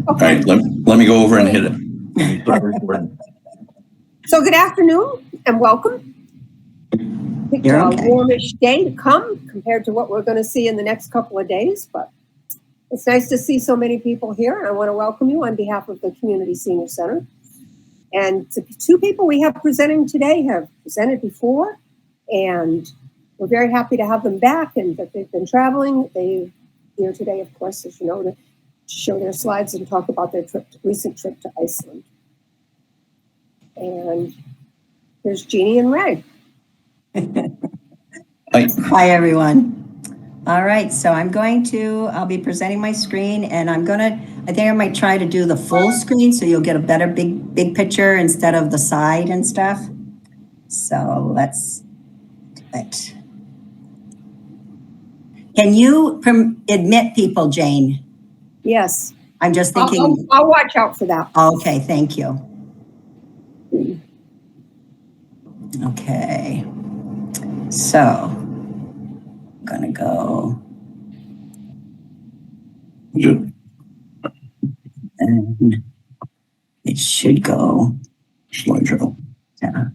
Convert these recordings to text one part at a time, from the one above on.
All right, let me go over and hit it. So good afternoon and welcome. It's You're a okay. warmish day to come compared to what we're going to see in the next couple of days, but it's nice to see so many people here. I want to welcome you on behalf of the Community Senior Center. And the two people we have presenting today have presented before, and we're very happy to have them back and that they've been traveling. They're here today, of course, as you know, to show their slides and talk about their recent trip to Iceland. And there's Jeannie and Ray. Hi, everyone. All right, so I'll be presenting my screen, and I think I might try to do the full screen so you'll get a better big picture instead of the side and stuff. So let's do it. Can you admit people, Jane? Yes. I'm just thinking. I'll watch out for that. Okay, thank you. Okay, so I'm gonna go. And it should go. Slideshow. Yeah.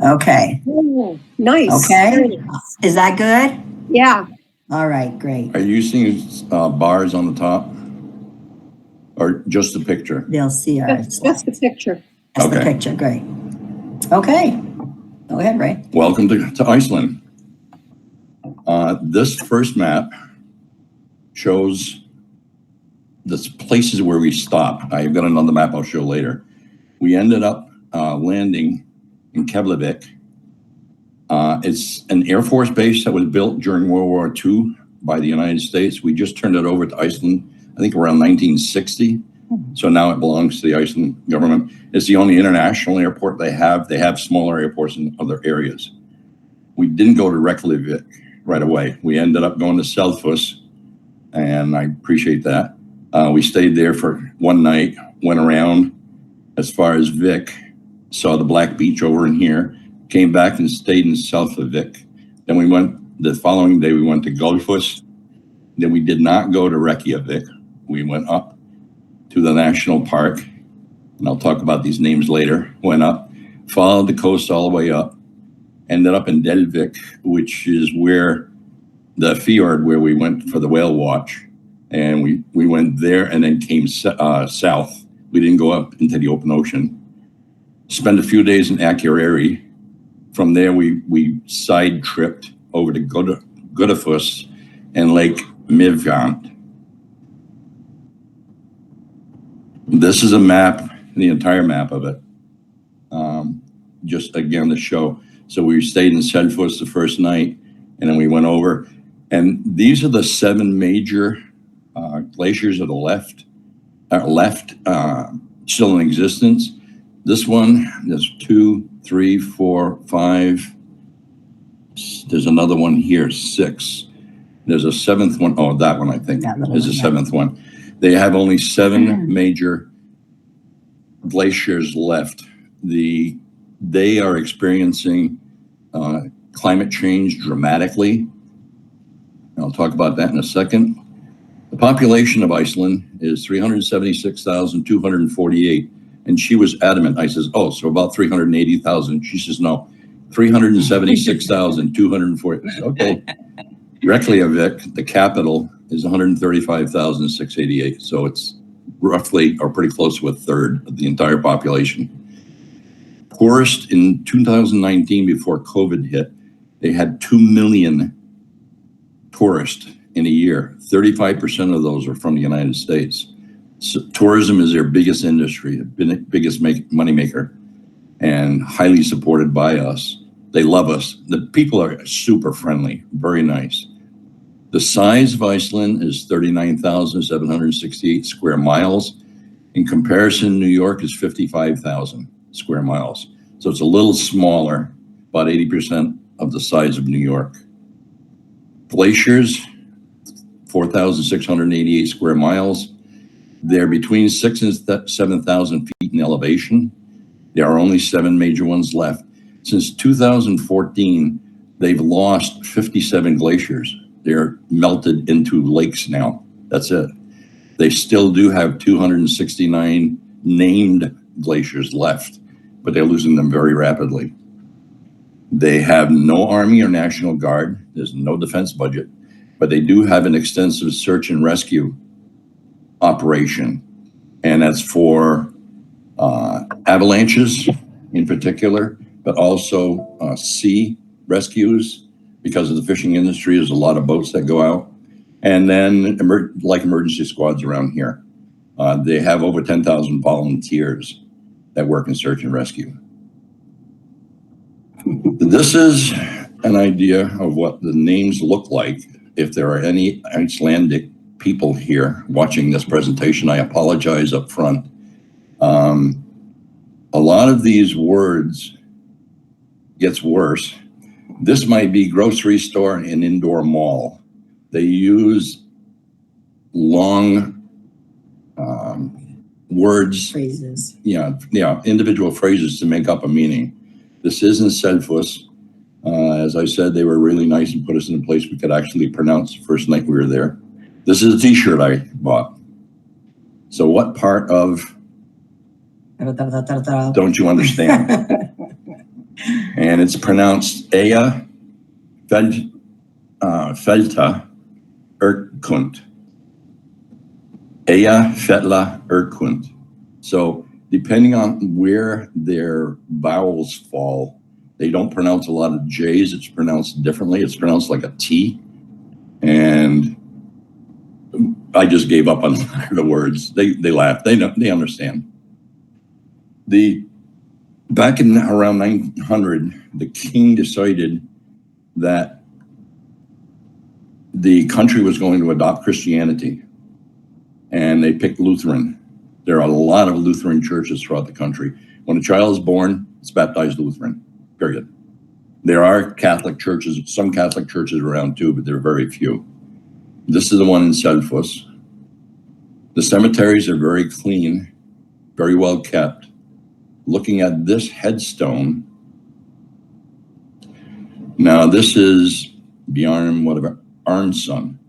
Okay. Ooh, nice. Okay. Is that good? Yeah. All right, great. Are you seeing bars on the top? Or just the picture? They'll see our That's the picture. That's the Okay. picture, great. Okay. Go ahead, Ray. Welcome to Iceland. This first map shows the places where we stopped. I've got another map I'll show later. We ended up landing in Keflavik. It's an Air Force base that was built during World War II by the United States. We just turned it over to Iceland, I think around 1960. So now it belongs to the Iceland government. It's the only international airport they have. They have smaller airports in other areas. We didn't go to Reykjavik right away. We ended up going to Selfoss, and I appreciate that. We stayed there for one night, went around as far as Vik, saw the Black Beach over in here, came back and stayed in Selfoss. Then the following day, we went to Gullfoss. Then we did not go to Reykjavik. We went up to the national park, and I'll talk about these names later. Went up, followed the coast all the way up, ended up in Delvik, which is where the fjord where we went for the whale watch. And we went there and then came south. We didn't go up into the open ocean. Spent a few days in Akureyri. From there, we side tripped over to Gullfoss and Lake Mivjant. This is a map, the entire map of it. Just again to show. So we stayed in Selfoss the first night, and then we went over. And these are the 7 major glaciers that are left still in existence. This one, there's 2, 3, 4, 5. There's another one here, 6. There's a 7th one. Oh, that one I think is the 7th one. They have only 7 major glaciers left. They are experiencing climate change dramatically. I'll talk about that in a second. The population of Iceland is 376,248. And she was adamant. I says, oh, so about 380,000. She says, no, 376,240. Okay. Reykjavik, the capital, is 135,688. So it's roughly or pretty close to a third of the entire population. Poorest in 2019, before COVID hit, they had 2 million tourists in a year. 35% of those are from the United States. So tourism is their biggest industry, the biggest money maker, and highly supported by us. They love us. The people are super friendly, very nice. The size of Iceland is 39,768 square miles. In comparison, New York is 55,000 square miles. So it's a little smaller, about 80% of the size of New York. Glaciers, 4,688 square miles. They're between 6,000 and 7,000 feet in elevation. There are only 7 major ones left. Since 2014, they've lost 57 glaciers. They're melted into lakes now. That's it. They still do have 269 named glaciers left, but they're losing them very rapidly. They have no Army or National Guard. There's no defense budget, but they do have an extensive search and rescue operation. And that's for avalanches in particular, but also sea rescues, because of the fishing industry. There's a lot of boats that go out. And then like emergency squads around here. They have over 10,000 volunteers that work in search and rescue. This is an idea of what the names look like. If there are any Icelandic people here watching this presentation, I apologize up front. A lot of these words gets worse. This might be grocery store and indoor mall. They use long words, Phrases. yeah, individual phrases to make up a meaning. This isn't Selfos. As I said, they were really nice and put us in a place we could actually pronounce the first night we were there. This is a t-shirt I bought. So what part of don't you understand? And it's pronounced Ea Felta Erkunt. Ea Fetla Erkunt. So depending on where their vowels fall, they don't pronounce a lot of J's. It's pronounced differently. It's pronounced like a T. And I just gave up on the words. They laugh. They understand. Back in around 900, the king decided that the country was going to adopt Christianity, and they picked Lutheran. There are a lot of Lutheran churches throughout the country. When a child is born, it's baptized Lutheran, period. There are Catholic churches, some Catholic churches around too, but they're very few. This is the one in Selfos. The cemeteries are very clean, very well kept. Looking at this headstone, now this is Bjarne, whatever, Arne's son.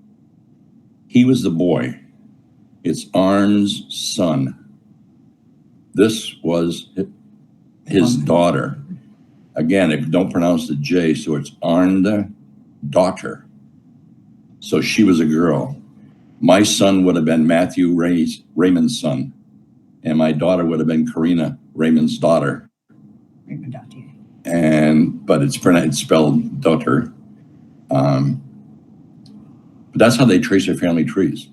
He was the boy. It's Arne's son. This was his daughter. Again, if you don't pronounce the J, so it's Arne daughter. So she was a girl. My son would have been Matthew Raymond's son, and my daughter would have been Karina Raymond's daughter. But it's spelled daughter. But that's how they trace their family trees.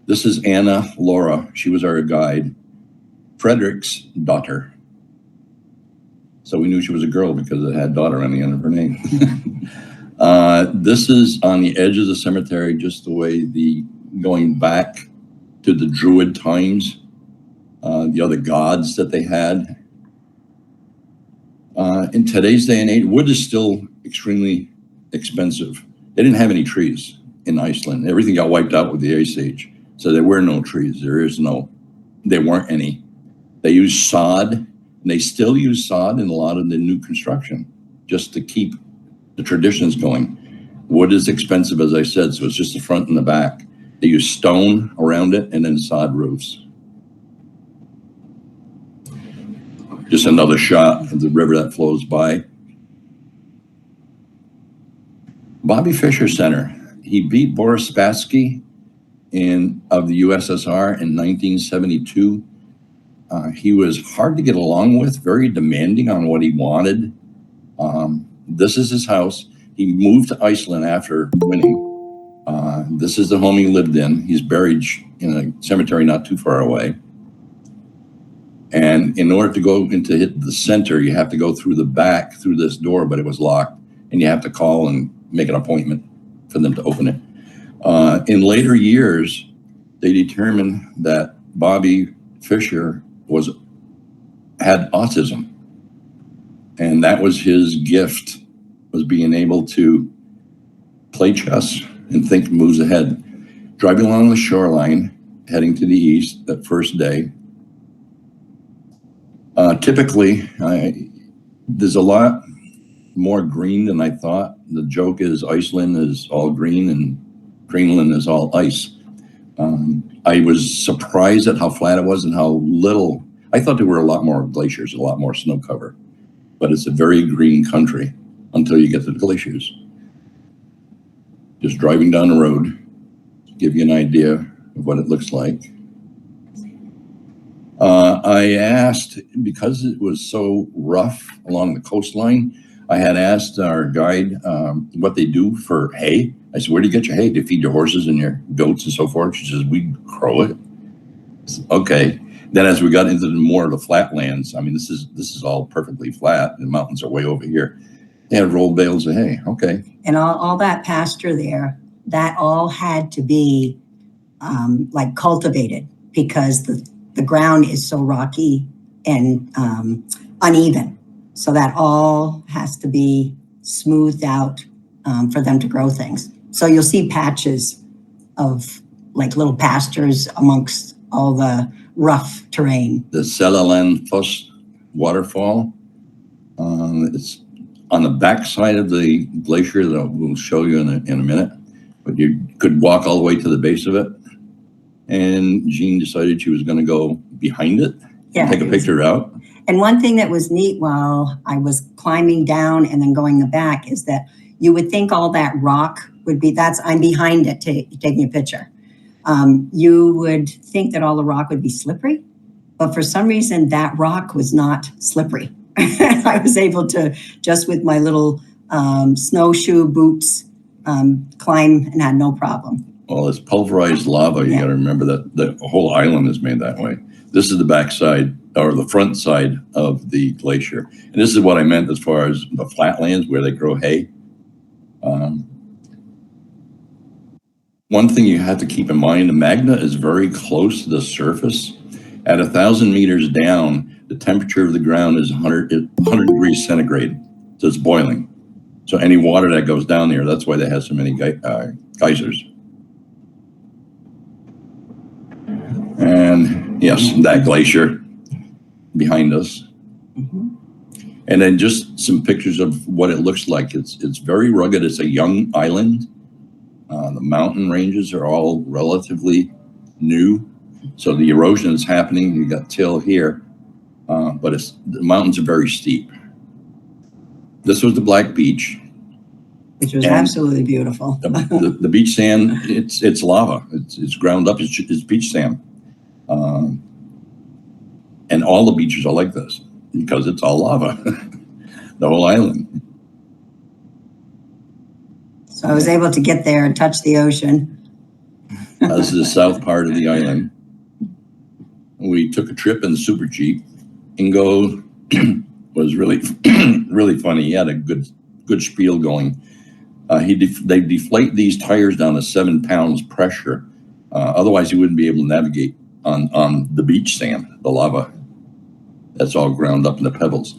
This is Anna Laura. She was our guide. Frederick's daughter. So we knew she was a girl because it had daughter on the end of her name. This is on the edge of the cemetery, just the way going back to the Druid times, the other gods that they had. In today's day and age, wood is still extremely expensive. They didn't have any trees in Iceland. Everything got wiped out with the Ice Age. So there were no trees. There weren't any. They used sod, and they still use sod in a lot of the new construction just to keep the traditions going. Wood is expensive, as I said, so it's just the front and the back. They use stone around it and then sod roofs. Just another shot of the river that flows by. Bobby Fischer Center. He beat Boris Spassky of the USSR in 1972. He was hard to get along with, very demanding on what he wanted. This is his house. He moved to Iceland after winning. This is the home he lived in. He's buried in a cemetery not too far away. And in order to go into hit the center, you have to go through the back, through this door, but it was locked. And you have to call and make an appointment for them to open it. In later years, they determined that Bobby Fischer had autism. And that was his gift, was being able to play chess and think moves ahead. Driving along the shoreline, heading to the east that first day. Typically, there's a lot more green than I thought. The joke is Iceland is all green and Greenland is all ice. I was surprised at how flat it was and how little. I thought there were a lot more glaciers, a lot more snow cover, but it's a very green country until you get to the glaciers. Just driving down the road, to give you an idea of what it looks like. I asked, because it was so rough along the coastline, I had asked our guide what they do for hay. I said, where do you get your hay? Do you feed your horses and your goats and so forth? She says, we grow it. I said, okay. Then as we got into more of the flatlands, I mean, this is all perfectly flat. The mountains are way over here. They had rolled bales of hay. Okay. And all that pasture there, that all had to be like cultivated because the ground is so rocky and uneven. So that all has to be smoothed out for them to grow things. So you'll see patches of like little pastures amongst all the rough terrain. The Selaland Foss waterfall, it's on the back side of the glacier that we'll show you in a minute, but you could walk all the way to the base of it. And Jean decided she was going to go behind it, take a picture out. And one thing that was neat while I was climbing down and then going the back is that you would think all that rock would be, I'm behind it taking a picture. You would think that all the rock would be slippery, but for some reason that rock was not slippery. I was able to, just with my little snowshoe boots, climb and had no problem. Well, it's pulverized lava. You got to remember that the whole island is made that way. This is the back side or the front side of the glacier. And this is what I meant as far as the flatlands where they grow hay. One thing you have to keep in mind, the magma is very close to the surface. At 1,000 meters down, the temperature of the ground is 100 degrees centigrade. So it's boiling. So any water that goes down there, that's why they have so many geysers. And yes, that glacier behind us. Mm-hmm. And then just some pictures of what it looks like. It's very rugged. It's a young island. The mountain ranges are all relatively new. So the erosion is happening. You got till here, but the mountains are very steep. This was the Black Beach. Which was absolutely beautiful. the beach sand, it's lava. It's ground up. It's beach sand. And all the beaches are like this because it's all lava, the whole island. So I was able to get there and touch the ocean. This is the south part of the island. We took a trip in the Super Jeep. Ingo was really, really funny. He had a good spiel going. They deflate these tires down to 7 pounds pressure. Otherwise, he wouldn't be able to navigate on the beach sand, the lava. That's all ground up in the pebbles.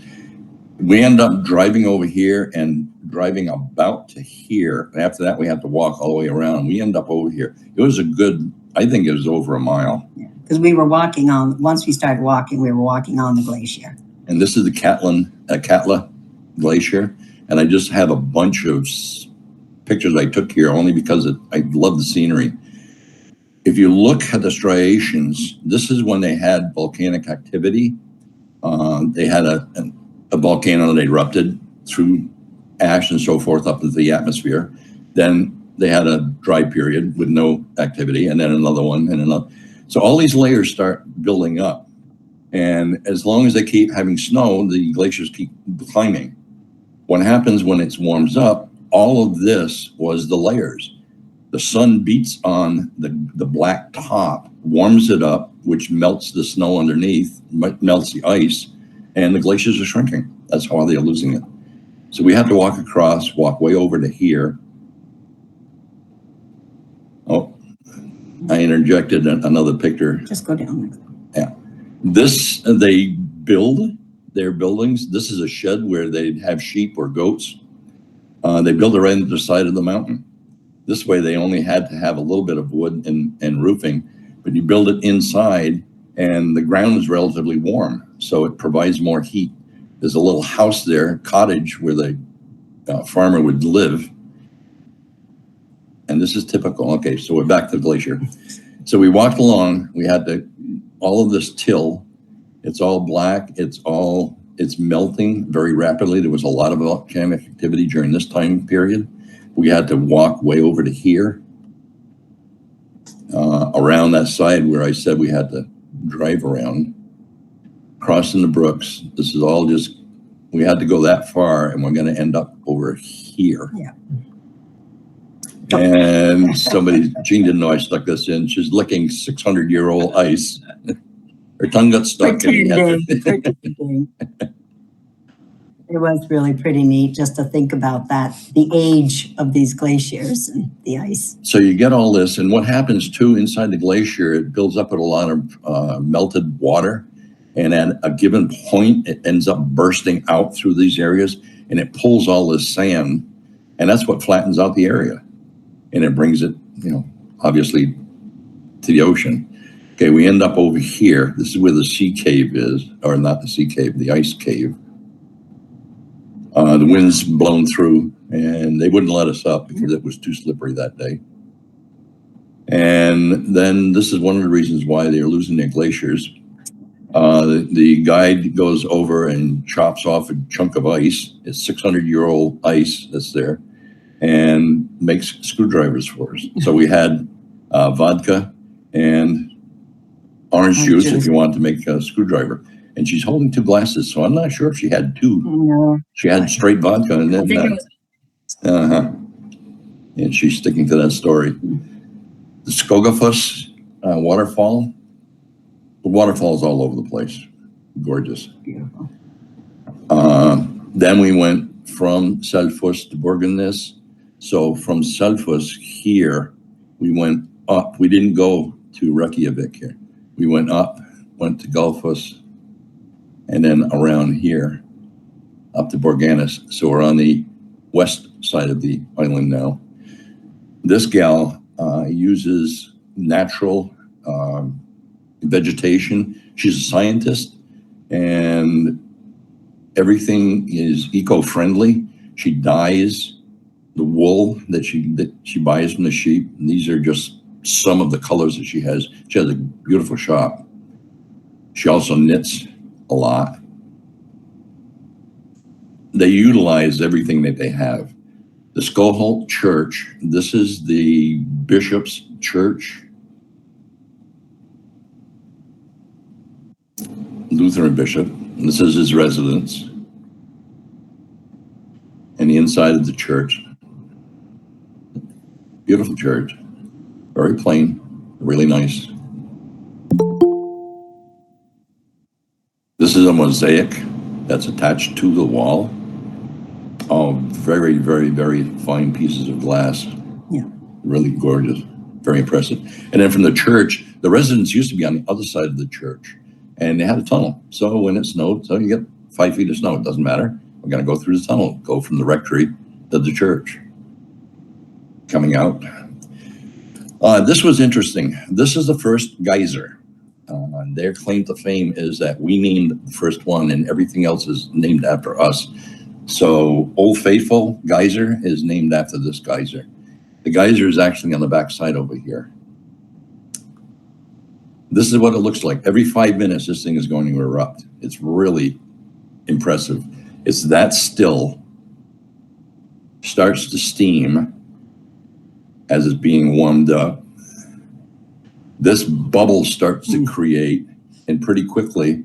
We end up driving over here and driving about to here. And after that, we have to walk all the way around. We end up over here. It was I think it was over a mile. Because we were walking once we started walking, we were walking on the glacier. And this is the Katla Glacier. And I just have a bunch of pictures I took here only because I love the scenery. If you look at the striations, this is when they had volcanic activity. They had a volcano that erupted through ash and so forth up into the atmosphere. Then they had a dry period with no activity, and then another one and another. So all these layers start building up. And as long as they keep having snow, the glaciers keep climbing. What happens when it warms up, all of this was the layers. The sun beats on the black top, warms it up, which melts the snow underneath, melts the ice, and the glaciers are shrinking. That's how they're losing it. So we have to walk way over to here. Oh, I interjected another picture. Just go down. Yeah. They build their buildings. This is a shed where they'd have sheep or goats. They build it right into the side of the mountain. This way they only had to have a little bit of wood and roofing, but you build it inside and the ground is relatively warm, so it provides more heat. There's a little house there, cottage, where the farmer would live. And this is typical. Okay, so we're back to the glacier. So we walked along. We had all of this till. It's all black. It's melting very rapidly. There was a lot of volcanic activity during this time period. We had to walk way over to here, around that side where I said we had to drive around, crossing the brooks. This is all just, we had to go that far, and we're going to end up over here. Yeah. And Jean didn't know I stuck this in. She's licking 600-year-old ice. Her tongue got stuck. Pretending. It was really pretty neat just to think about that, the age of these glaciers and the ice. So you get all this, and what happens too inside the glacier, it builds up with a lot of melted water, and at a given point, it ends up bursting out through these areas, and it pulls all this sand, and that's what flattens out the area, and it brings it, obviously to the ocean. Okay, we end up over here. This is where the sea cave is, or not the sea cave, the ice cave. The wind's blown through, and they wouldn't let us up because it was too slippery that day. And then this is one of the reasons why they're losing their glaciers. The guide goes over and chops off a chunk of ice. It's 600-year-old ice that's there, and makes screwdrivers for us. So we had vodka and orange juice if you want to make a screwdriver. And she's holding 2 glasses, so I'm not sure if she had 2. No. She had straight vodka, and then and she's sticking to that story. The Skogafoss waterfall. The waterfall's all over the place, gorgeous. Beautiful. Then we went from Selfoss to Borgarnes. So from Selfoss here, we went up. We didn't go to Reykjavik here. We went up, went to Gullfoss, and then around here up to Borgarnes. So we're on the west side of the island now. This gal uses natural vegetation. She's a scientist, and everything is eco-friendly. She dyes the wool that she buys from the sheep. And these are just some of the colors that she has. She has a beautiful shop. She also knits a lot. They utilize everything that they have. The Skoholt Church, this is the bishop's church. Lutheran bishop. And this is his residence. And the inside of the church. Beautiful church. Very plain, really nice. This is a mosaic that's attached to the wall. Oh, very, very, very fine pieces of glass. Yeah. Really gorgeous, very impressive. And then from the church, the residence used to be on the other side of the church, and they had a tunnel. So when it snowed, so you get 5 feet of snow, it doesn't matter. We're gonna go through the tunnel, go from the rectory to the church. Coming out. This was interesting. This is the first geyser. Their claim to fame is that we named the first one, and everything else is named after us. So Old Faithful geyser is named after this geyser. The geyser is actually on the back side over here. This is what it looks like. Every 5 minutes, this thing is going to erupt. It's really impressive. It's that still, starts to steam as it's being warmed up. This bubble starts to create, and pretty quickly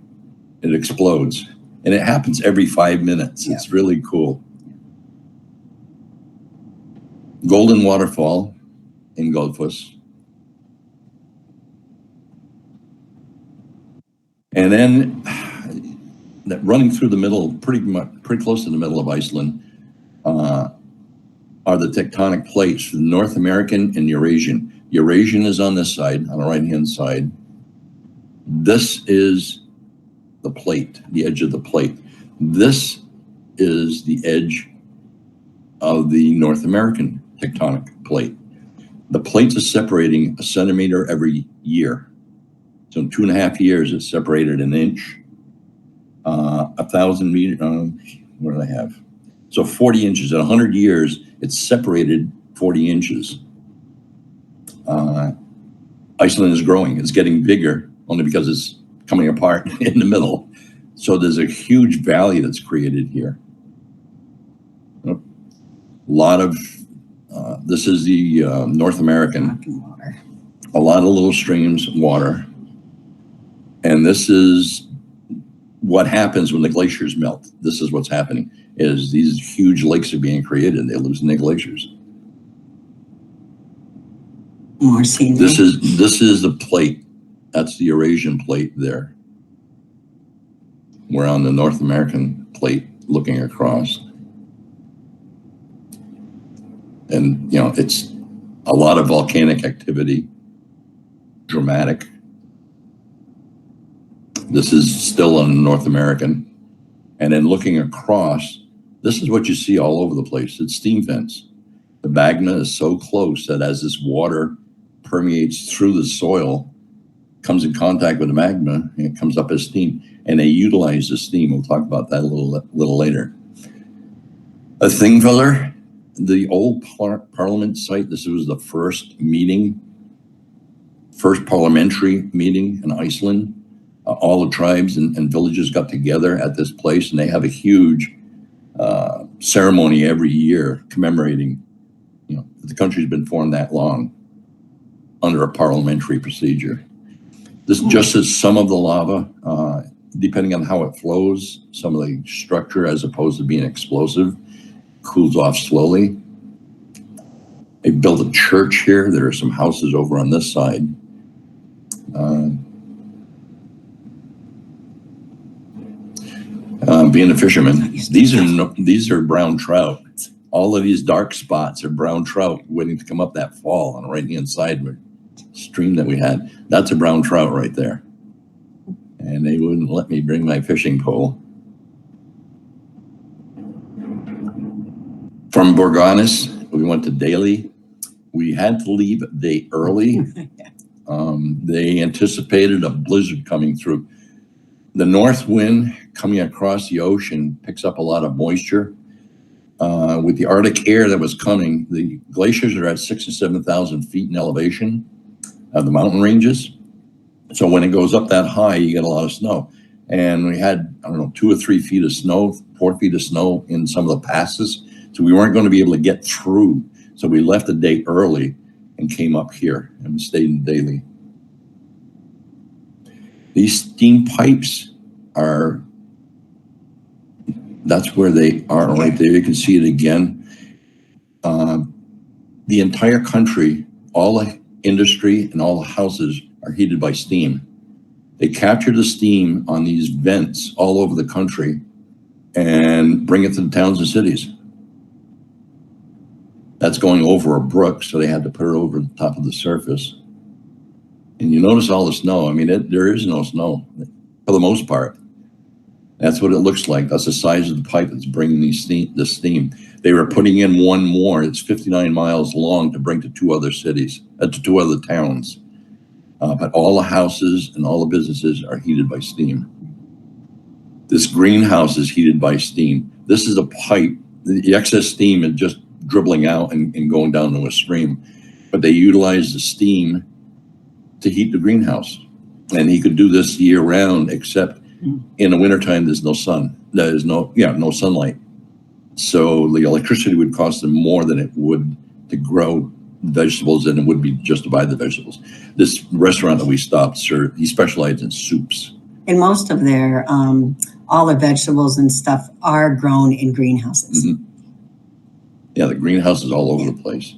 it explodes. And it happens every 5 minutes. Yeah. It's really cool. Golden Waterfall in Gullfoss. And then running through the middle, pretty close to the middle of Iceland, are the tectonic plates, the North American and Eurasian. Eurasian is on this side, on the right-hand side. This is the plate, the edge of the plate. This is the edge of the North American tectonic plate. The plates are separating a centimeter every year. So in 2.5 years, it's separated an inch. 1,000 meters, what do I have? So 40 inches. In 100 years, it's separated 40 inches. Iceland is growing. It's getting bigger only because it's coming apart in the middle. So there's a huge valley that's created here. A lot of, this is the North American, Water. a lot of little streams, water. And this is what happens when the glaciers melt. This is what's happening, is these huge lakes are being created. They're losing their glaciers. More scenery. This is the plate. That's the Eurasian plate there. We're on the North American plate looking across. And, it's a lot of volcanic activity, dramatic. This is still on North American. And then looking across, this is what you see all over the place. It's steam vents. The magma is so close that as this water permeates through the soil, comes in contact with the magma, and it comes up as steam. And they utilize the steam. We'll talk about that a little later. A Thingvellir, the old parliament site. This was the first parliamentary meeting in Iceland. All the tribes and villages got together at this place, and they have a huge ceremony every year commemorating, the country's been formed that long under a parliamentary procedure. This just is some of the lava, depending on how it flows, some of the structure, as opposed to being explosive, cools off slowly. They built a church here. There are some houses over on this side. Being a fisherman, these are brown trout. All of these dark spots are brown trout waiting to come up that fall on the right-hand side stream that we had. That's a brown trout right there. And they wouldn't let me bring my fishing pole. From Borganes, we went to Daly. We had to leave a day early. They anticipated a blizzard coming through. The north wind coming across the ocean picks up a lot of moisture. With the Arctic air that was coming, the glaciers are at 6,000 and 7,000 feet in elevation of the mountain ranges. So when it goes up that high, you get a lot of snow. And we had, 2 or 3 feet of snow, 4 feet of snow in some of the passes. So we weren't going to be able to get through. So we left a day early and came up here and stayed in Daly. These steam pipes that's where they are right there. You can see it again. The entire country, all the industry and all the houses are heated by steam. They capture the steam on these vents all over the country and bring it to the towns and cities. That's going over a brook, so they had to put it over the top of the surface. And you notice all the snow. There is no snow for the most part. That's what it looks like. That's the size of the pipe that's bringing the steam. They were putting in one more. It's 59 miles long to bring to 2 other cities, to 2 other towns. But all the houses and all the businesses are heated by steam. This greenhouse is heated by steam. This is a pipe. The excess steam is just dribbling out and going down to a stream. But they utilize the steam to heat the greenhouse. And he could do this year round, except in the wintertime, there's no sun. There's no sunlight. So the electricity would cost them more than it would to grow vegetables than it would be just to buy the vegetables. This restaurant that we stopped, he specialized in soups. And most of their, all their vegetables and stuff are grown in greenhouses. Mm-hmm. Yeah, the greenhouse is all over the place.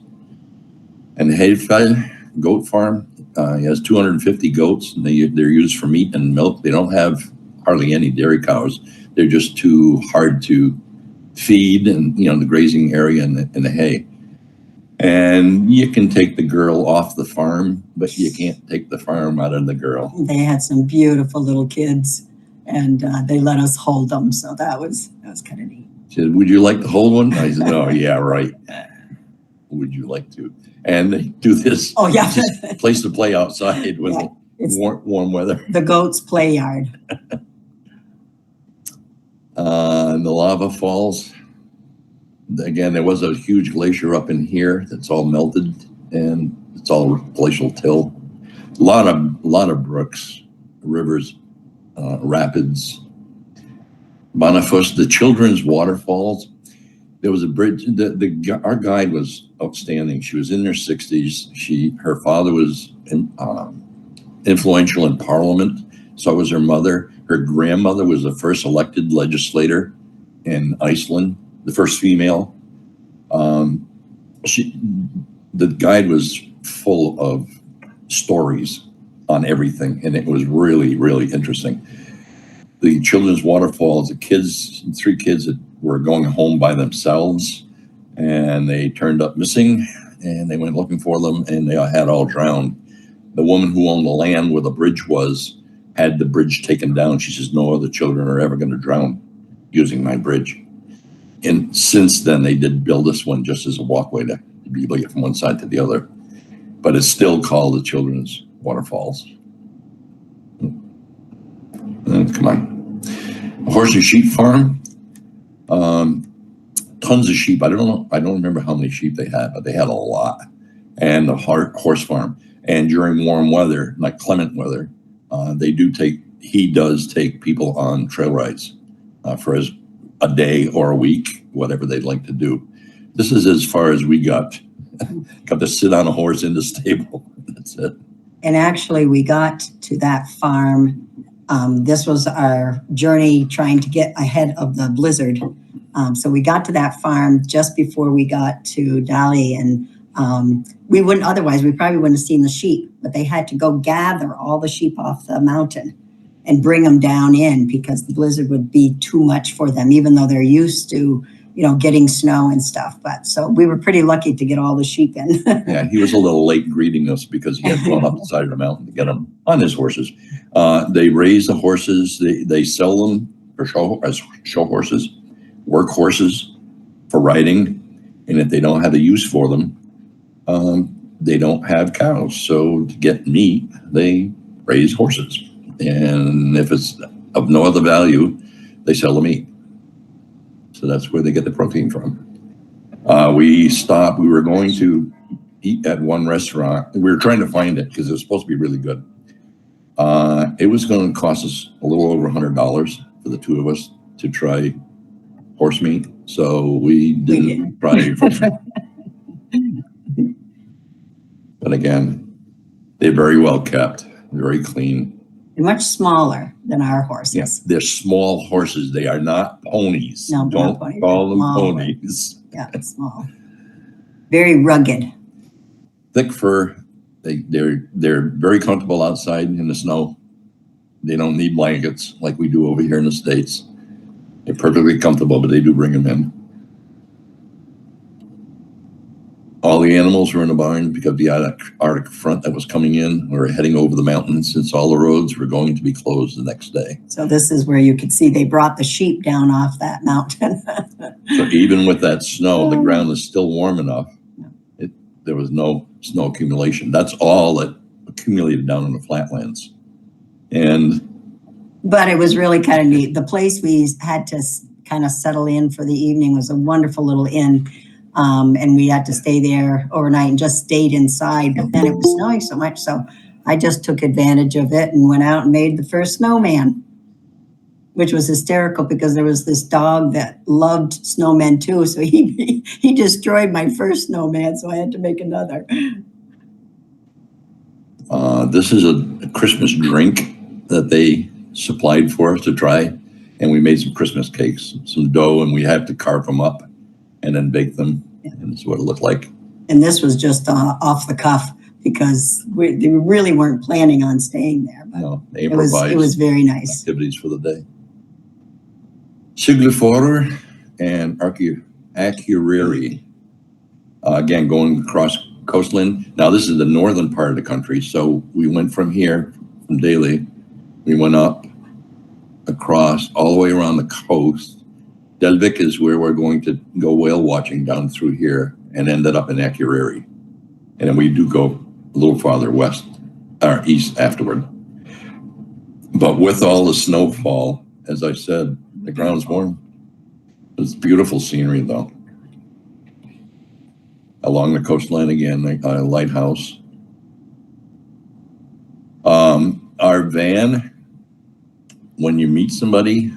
And the Heidfeld goat farm, he has 250 goats, and they're used for meat and milk. They don't have hardly any dairy cows. They're just too hard to feed, and the grazing area and the hay. And you can take the girl off the farm, but you can't take the farm out of the girl. They had some beautiful little kids, and they let us hold them, so that was kind of neat. She said, "Would you like to hold one?" I said, "Oh yeah, right. Would you like to?" And they do this. Oh yeah, just place to play outside with warm weather. The goats' play yard. And the lava falls. Again, there was a huge glacier up in here that's all melted, and it's all glacial till. A lot of brooks, rivers, rapids. Boniface, the children's waterfalls. There was a bridge. Our guide was outstanding. She was in her 60s. Her father was influential in Parliament. So was her mother. Her grandmother was the first elected legislator in Iceland, the first female. The guide was full of stories on everything, and it was really, really interesting. The children's waterfalls, three kids that were going home by themselves, and they turned up missing, and they went looking for them, and they had all drowned. The woman who owned the land where the bridge was had the bridge taken down. She says, no other children are ever going to drown using my bridge. And since then, they did build this one just as a walkway to be able to get from one side to the other. But it's still called the Children's Waterfalls. Come on. A horse and sheep farm. Tons of sheep. I don't remember how many sheep they had, but they had a lot. And a horse farm. And during warm weather, like clement weather, he does take people on trail rides for a day or a week, whatever they'd like to do. This is as far as we got. Got to sit on a horse in the stable. That's it. And actually, we got to that farm. This was our journey trying to get ahead of the blizzard. So we got to that farm just before we got to Dali, and we probably wouldn't have seen the sheep, but they had to go gather all the sheep off the mountain and bring them down in because the blizzard would be too much for them, even though they're used to, getting snow and stuff. But so we were pretty lucky to get all the sheep in. Yeah, he was a little late greeting us because he had gone up the side of the mountain to get them on his horses. They raise the horses. They sell them for show horses, work horses for riding. And if they don't have a use for them, they don't have cows. So to get meat, they raise horses. And if it's of no other value, they sell the meat. So that's where they get the protein from. We stopped. We were going to eat at one restaurant. We were trying to find it because it was supposed to be really good. It was going to cost us a little over $100 for the two of us to try horse meat. So we didn't try it. But again, they're very well kept, very clean. They're much smaller than our horses. Yes, they're small horses. They are not ponies. No, don't ponies. call them Small. ponies. Yeah, small. Very rugged. Thick fur. They're very comfortable outside in the snow. They don't need blankets like we do over here in the States. They're perfectly comfortable, but they do bring them in. All the animals were in the barn because the Arctic front that was coming in. We were heading over the mountains since all the roads were going to be closed the next day. So this is where you could see they brought the sheep down off that mountain. So even with that snow, the ground is still warm enough. There was no snow accumulation. That's all that accumulated down in the flatlands. But it was really kind of neat. The place we had to kind of settle in for the evening was a wonderful little inn. And we had to stay there overnight and just stayed inside. But then it was snowing so much, so I just took advantage of it and went out and made the first snowman, which was hysterical because there was this dog that loved snowmen too. So he destroyed my first snowman, so I had to make another. This is a Christmas drink that they supplied for us to try, and we made some Christmas cakes, some dough, and we had to carve them up and then bake them. Yeah. And this is what it looked like. And this was just off the cuff because they really weren't planning on staying there. But no, they improvised. It was very nice. Activities for the day. Sigluforer and Akureyri. Again, going across coastline. Now, this is the northern part of the country. So we went from here, from Daly, we went up across all the way around the coast. Delvik is where we're going to go whale watching down through here and ended up in Akureyri. And then we do go a little farther west or east afterward. But with all the snowfall, as I said, the ground's warm. It's beautiful scenery though. Along the coastline again, a lighthouse. Our van, when you meet somebody,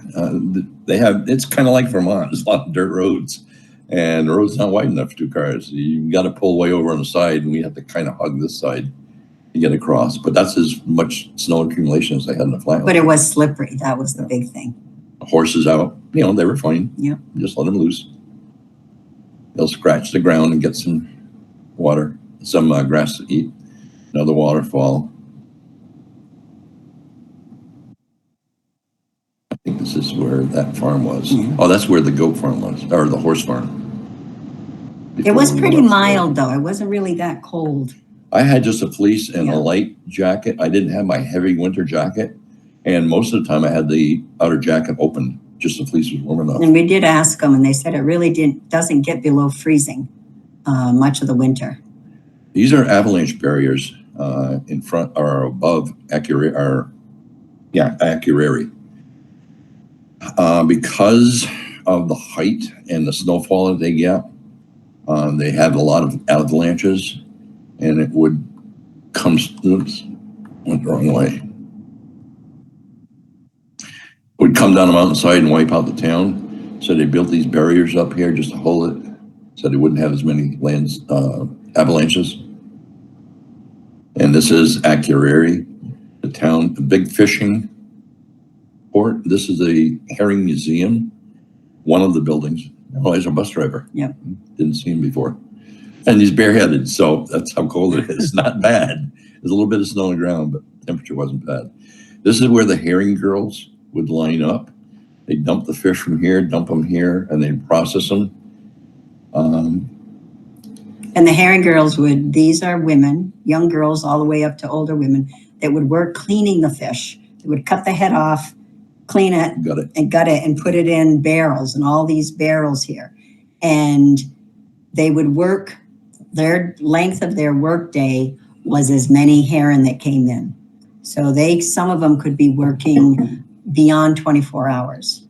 it's kind of like Vermont. There's a lot of dirt roads, and the road's not wide enough for 2 cars. You got to pull way over on the side, and we have to kind of hug this side to get across. But that's as much snow accumulation as they had in the flat. But it was slippery. That was the big thing. Horses out, they were fine. Yeah. Just let them loose. They'll scratch the ground and get some water, some grass to eat. Another waterfall. I think this is where that farm was. Mm-hmm. Oh, that's where the goat farm was, or the horse farm. It was pretty mild, though. It wasn't really that cold. I had just a fleece and a light jacket. I didn't have my heavy winter jacket. And most of the time I had the outer jacket open, just the fleece was warm enough. And we did ask them, and they said it really doesn't get below freezing much of the winter. These are avalanche barriers in front or above Akureyri. Because of the height and the snowfall that they get, they have a lot of avalanches, and it would come. Oops, went the wrong way. Would come down the mountainside and wipe out the town. So they built these barriers up here just to hold it, so they wouldn't have as many avalanches. And this is Akureyri, the town, the big fishing port. This is a herring museum, one of the buildings. Oh, there's a bus driver. Yep. Didn't see him before. And he's bareheaded, so that's how cold it is. Not bad. There's a little bit of snow on the ground, but temperature wasn't bad. This is where the herring girls would line up. They dump the fish from here, dump them here, and they process them. And the herring girls these are women, young girls all the way up to older women, that would work cleaning the fish. They would cut the head off, clean it, and gut it, and put it in barrels, and all these barrels here. And they would work, their length of their work day was as many herring that came in. So some of them could be working beyond 24 hours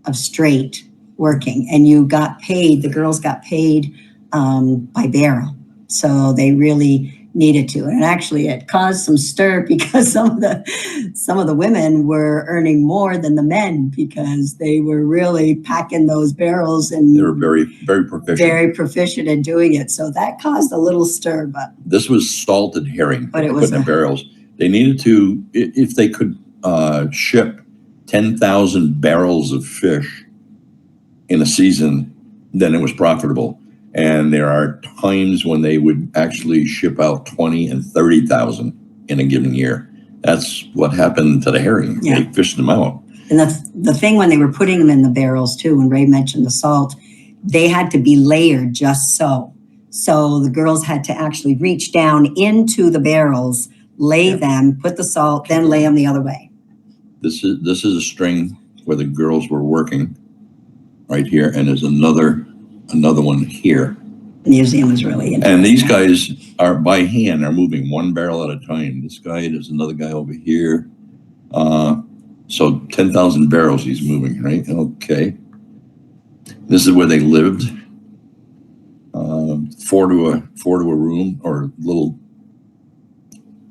of straight working, and you got paid, the girls got paid by barrel. So they really needed to. And actually it caused some stir because some of the women were earning more than the men because they were really packing those barrels, and they were very, very proficient. Very proficient in doing it. So that caused a little stir, but this was salted herring, but it was put in barrels. They needed to, if they could ship 10,000 barrels of fish in a season, then it was profitable. And there are times when they would actually ship out 20 and 30,000 in a given year. That's what happened to the herring. Yeah. They fished them out. And the thing when they were putting them in the barrels too, when Ray mentioned the salt, they had to be layered just so. So the girls had to actually reach down into the barrels, lay them, put the salt, then lay them the other way. This is a string where the girls were working right here, and there's another one here. The museum is really interesting. And these guys are by hand, are moving one barrel at a time. This guy, there's another guy over here. So 10,000 barrels he's moving, right? Okay. This is where they lived. Four to a room, or little,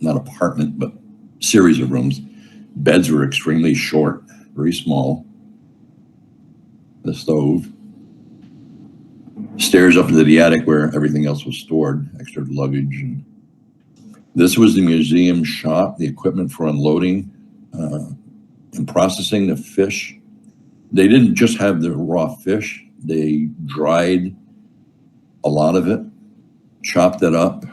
not apartment, but series of rooms. Beds were extremely short, very small. The stove. Stairs up into the attic where everything else was stored, extra luggage. And this was the museum shop, the equipment for unloading and processing the fish. They didn't just have the raw fish. They dried a lot of it, chopped it up.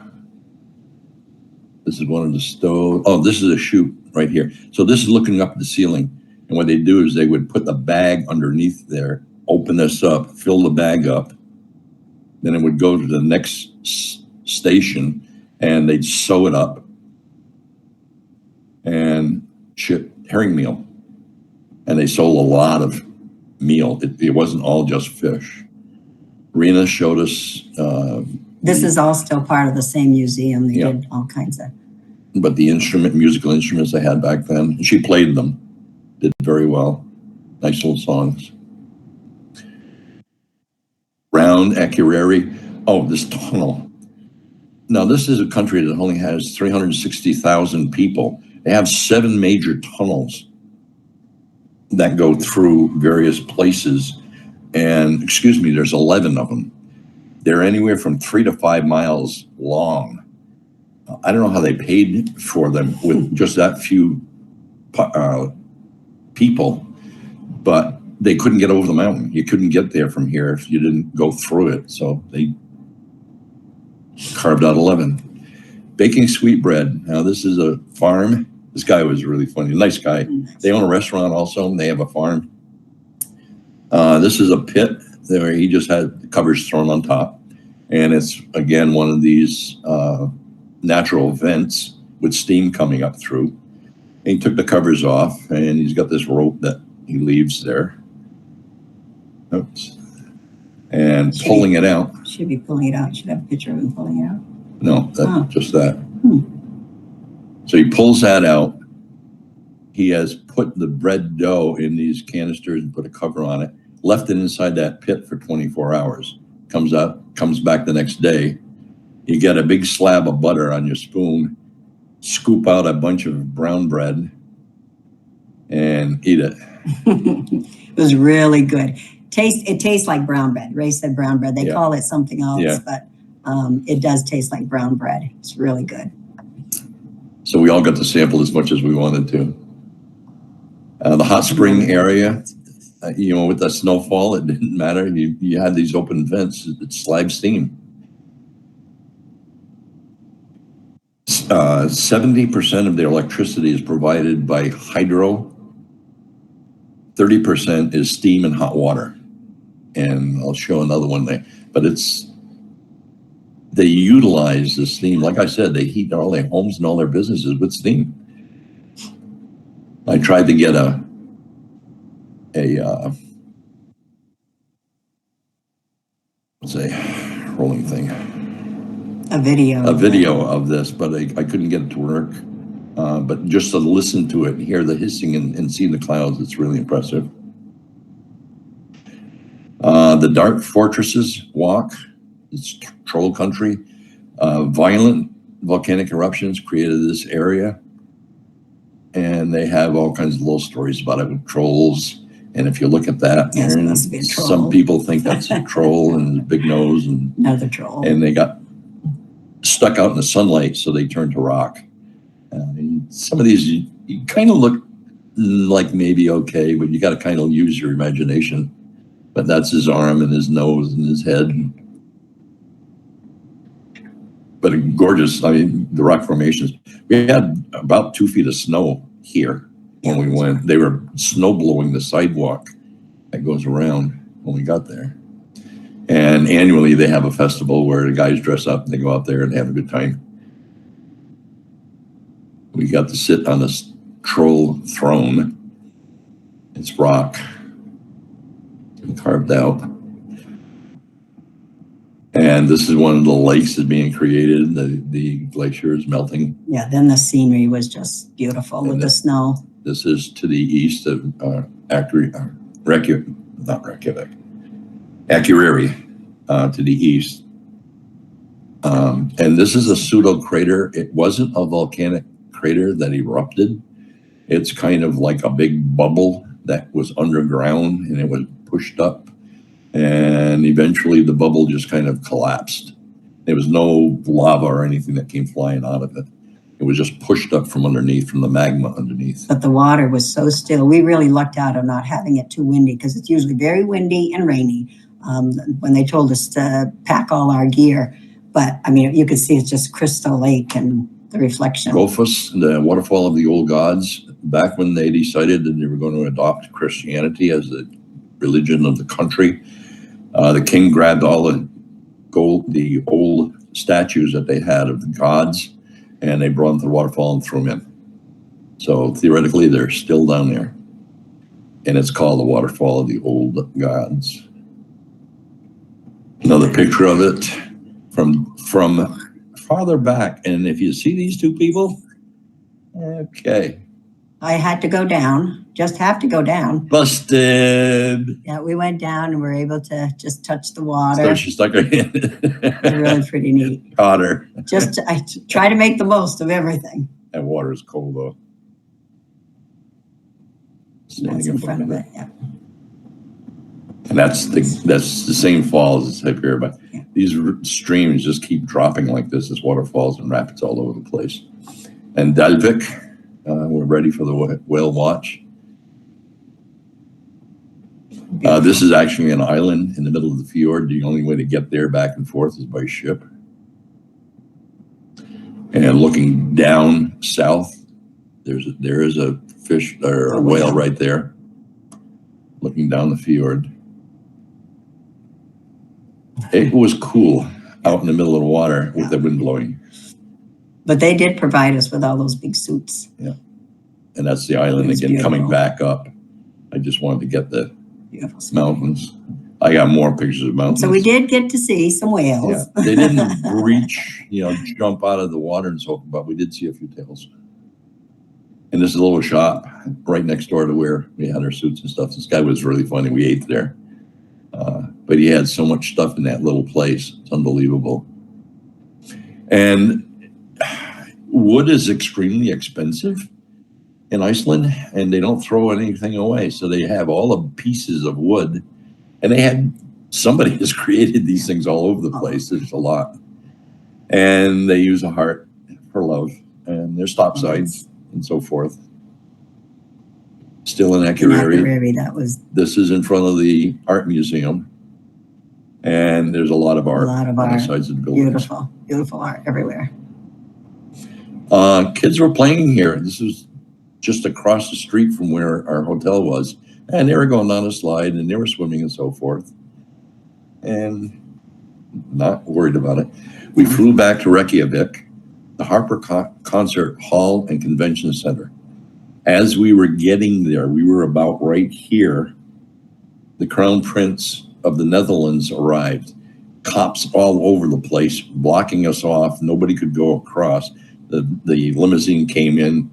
This is one of the stoves. Oh, this is a chute right here. So this is looking up at the ceiling. And what they do is they would put the bag underneath there, open this up, fill the bag up. Then it would go to the next station, and they'd sew it up and ship herring meal. And they sold a lot of meal. It wasn't all just fish. Rena showed us. This is all still part of the same museum. They did all kinds of. But the musical instruments they had back then, she played them, did very well. Nice little songs. Round Akureyri. Oh, this tunnel. Now, this is a country that only has 360,000 people, They have 7 major tunnels that go through various places. And excuse me, there's 11 of them. They're anywhere from 3 to 5 miles long. I don't know how they paid for them with just that few people, but they couldn't get over the mountain. You couldn't get there from here if you didn't go through it. So they carved out 11. Baking sweetbread. Now this is a farm. This guy was really funny. Nice guy. They own a restaurant also, and they have a farm. This is a pit where he just had the covers thrown on top. And it's, again, one of these natural vents with steam coming up through. And he took the covers off, and he's got this rope that he leaves there. Oops. And pulling it out. Should be pulling it out. Should have a picture of him pulling it out. No, just that. So he pulls that out. He has put the bread dough in these canisters and put a cover on it, left it inside that pit for 24 hours. Comes out, comes back the next day. You get a big slab of butter on your spoon, scoop out a bunch of brown bread, and eat it. It was really good. It tastes like brown bread. Ray said brown bread. They call it something else, but it does taste like brown bread. It's really good. So we all got to sample as much as we wanted to. The hot spring area, with the snowfall, it didn't matter. You had these open vents, it slag steam. 70% of their electricity is provided by hydro. 30% is steam and hot water. And I'll show another one there. But they utilize the steam. Like I said, they heat all their homes and all their businesses with steam. I tried to get a rolling thing. A video of this, but I couldn't get it to work. But just to listen to it and hear the hissing and see the clouds, it's really impressive. The Dark Fortresses walk, it's troll country. Violent volcanic eruptions created this area. And they have all kinds of little stories about it with trolls. And if you look at that, some people think that's a troll and a big nose and another troll. And they got stuck out in the sunlight, so they turned to rock. Some of these, you kind of look like maybe okay, but you got to kind of use your imagination. But that's his arm and his nose and his head. But gorgeous. I mean, the rock formations. We had about 2 feet of snow here when we went. They were snow blowing the sidewalk that goes around when we got there. And annually they have a festival where the guys dress up and they go out there and have a good time. We got to sit on this troll throne. It's rock and carved out. And this is one of the lakes that's being created. The glacier is melting. Yeah, then the scenery was just beautiful with the snow. This is to the east of Akureyri, to the east. And this is a pseudo crater. It wasn't a volcanic crater that erupted. It's kind of like a big bubble that was underground and it was pushed up. And eventually the bubble just kind of collapsed. There was no lava or anything that came flying out of it. It was just pushed up from underneath, from the magma underneath. But the water was so still. We really lucked out on not having it too windy because it's usually very windy and rainy when they told us to pack all our gear. But I mean, you could see it's just crystal lake and the reflection. Gophus, the waterfall of the old gods, back when they decided that they were going to adopt Christianity as the religion of the country, the king grabbed all the old statues that they had of the gods, and they brought them to the waterfall and threw them in. So theoretically, they're still down there. And it's called the waterfall of the old gods. Another picture of it from farther back. And if you see these two people, okay. I had to go down, just have to go down. Busted. Yeah, we went down and were able to just touch the water. So she stuck her hand. It was really pretty neat. Caught her. I try to make the most of everything. That water is cold though. That's in front of it, yeah. And that's the same falls as up here, but Yeah. these streams just keep dropping like this as waterfalls and rapids all over the place. And Dalvik, we're ready for the whale watch. This is actually an island in the middle of the fjord. The only way to get there back and forth is by ship. And looking down south, there is a fish or a whale right there, looking down the fjord. It was cool out in the middle of the water with the wind blowing. But they did provide us with all those big suits. Yeah. And that's the island again, beautiful. coming back up. I just wanted to get the Beautiful. mountains. I got more pictures of mountains. So we did get to see some whales. Yeah. They didn't breach, jump out of the water and so forth, but we did see a few tails. And this is a little shop right next door to where we had our suits and stuff. This guy was really funny. We ate there. But he had so much stuff in that little place. It's unbelievable. And wood is extremely expensive in Iceland, and they don't throw anything away. So they have all the pieces of wood, and somebody has created these things all over the place. There's a lot. And they use a heart for love, and there's stop signs and so forth. Still in Akureyri. This is in front of the art museum. And there's a lot of art on the sides of the buildings. Beautiful, beautiful art everywhere. Kids were playing here. This was just across the street from where our hotel was. And they were going down a slide and they were swimming and so forth. And not worried about it. We flew back to Reykjavik, the Harper Concert Hall and Convention Center. As we were getting there, we were about right here. The Crown Prince of the Netherlands arrived. Cops all over the place, blocking us off. Nobody could go across. The limousine came in,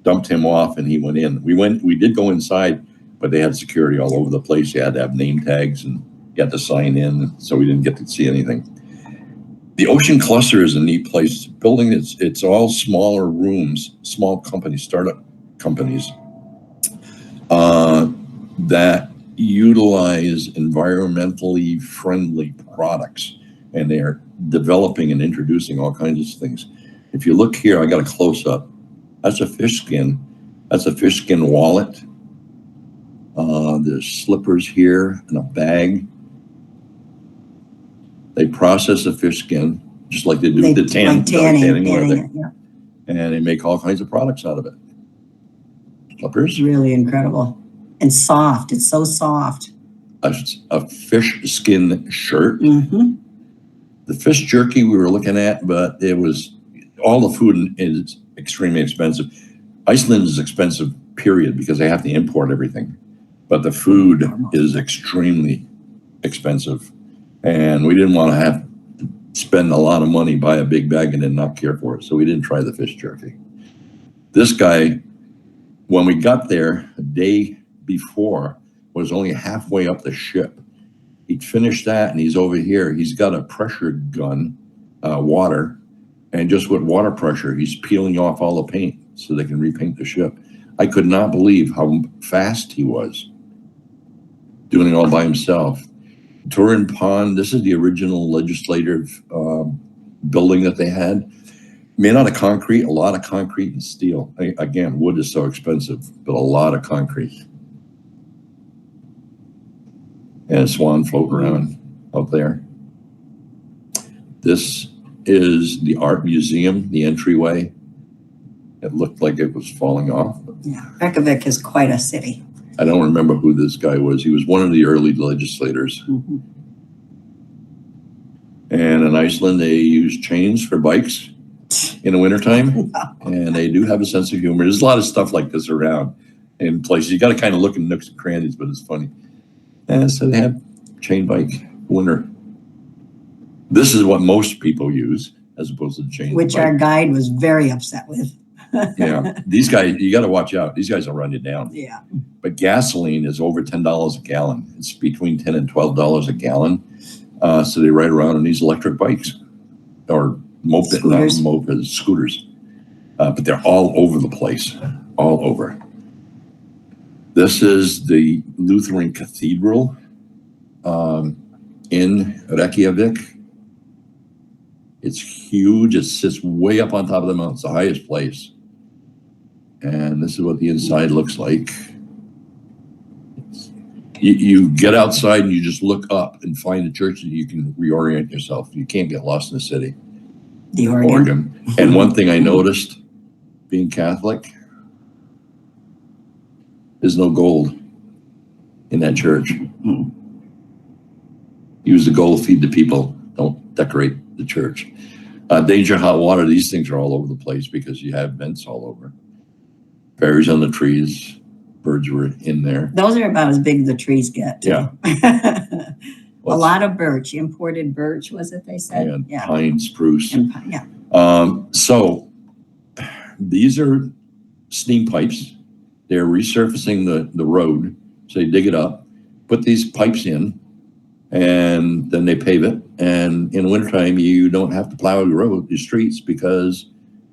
dumped him off, and he went in. We did go inside, but they had security all over the place. You had to have name tags and you had to sign in, so we didn't get to see anything. The Ocean Cluster is a neat place. Building, it's all smaller rooms, small companies, startup companies that utilize environmentally friendly products, and they are developing and introducing all kinds of things. If you look here, I got a close up. That's a fish skin. That's a fish skin wallet. There's slippers here and a bag. They process a fish skin just like they do the tanning leather, and they make all kinds of products out of it. Slippers. Really incredible. And soft. It's so soft. A fish skin shirt. Mm-hmm. The fish jerky we were looking at, but it was all the food is extremely expensive. Iceland is expensive, period, because they have to import everything. But the food is extremely expensive. And we didn't want to have to spend a lot of money, buy a big bag, and then not care for it. So we didn't try the fish jerky. This guy, when we got there a day before, was only halfway up the ship. He'd finished that, and he's over here. He's got a pressure gun, water, and just with water pressure, he's peeling off all the paint so they can repaint the ship. I could not believe how fast he was doing it all by himself. Turin Pond, this is the original legislative building that they had. Made out of concrete, a lot of concrete and steel. Again, wood is so expensive, but a lot of concrete. And a swan floating around out there. This is the art museum, the entryway. It looked like it was falling off. Yeah, Reykjavik is quite a city. I don't remember who this guy was. He was one of the early legislators. Mm-hmm. And in Iceland, they use chains for bikes in the wintertime. And they do have a sense of humor. There's a lot of stuff like this around in places. You got to kind of look in nooks and crannies, but it's funny. And so they have chain bike winter. This is what most people use as opposed to the chain Which bike. Our guide was very upset with. Yeah, these guys, you got to watch out. These guys will run you down. Yeah. But gasoline is over $10 a gallon. It's between $10 and $12 a gallon. So they ride around on these electric bikes or scooters. But they're all over the place, all over. This is the Lutheran Cathedral in Reykjavik. It's huge. It sits way up on top of the mountain. It's the highest place. And this is what the inside looks like. You get outside and you just look up and find a church and you can reorient yourself. You can't get lost in the city. The Oregon. And one thing I noticed, being Catholic, there's no gold in that church. Use the gold, feed the people. Don't decorate the church. Danger hot water. These things are all over the place because you have vents all over. Berries on the trees. Birds were in there. Those are about as big as the trees get. Yeah. A lot of birch, imported birch, was it they said? And Yeah. pine, spruce. And yeah. So these are steam pipes. They're resurfacing the road. So they dig it up, put these pipes in, and then they pave it. And in wintertime, you don't have to plow your streets because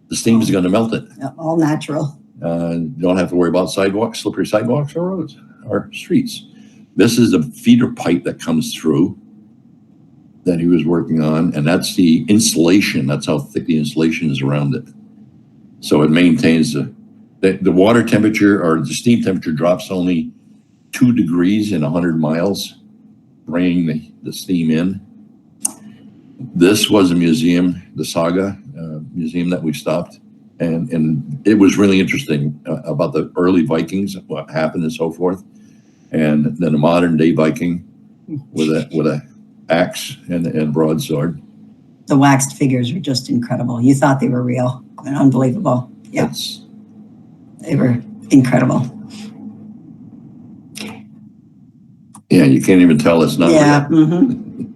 the steam is going to melt it. All natural. You don't have to worry about sidewalks, slippery sidewalks or roads or streets. This is the feeder pipe that comes through that he was working on, and that's the insulation. That's how thick the insulation is around it. So it maintains the water temperature, or the steam temperature, drops only 2 degrees in 100 miles, bringing the steam in. This was a museum, the Saga museum that we stopped. And it was really interesting about the early Vikings, what happened and so forth. And then a modern day Viking with a axe and broadsword. The waxed figures were just incredible. You thought they were real and unbelievable. Yeah. They were incredible. Yeah, you can't even tell it's not real. Mm-hmm.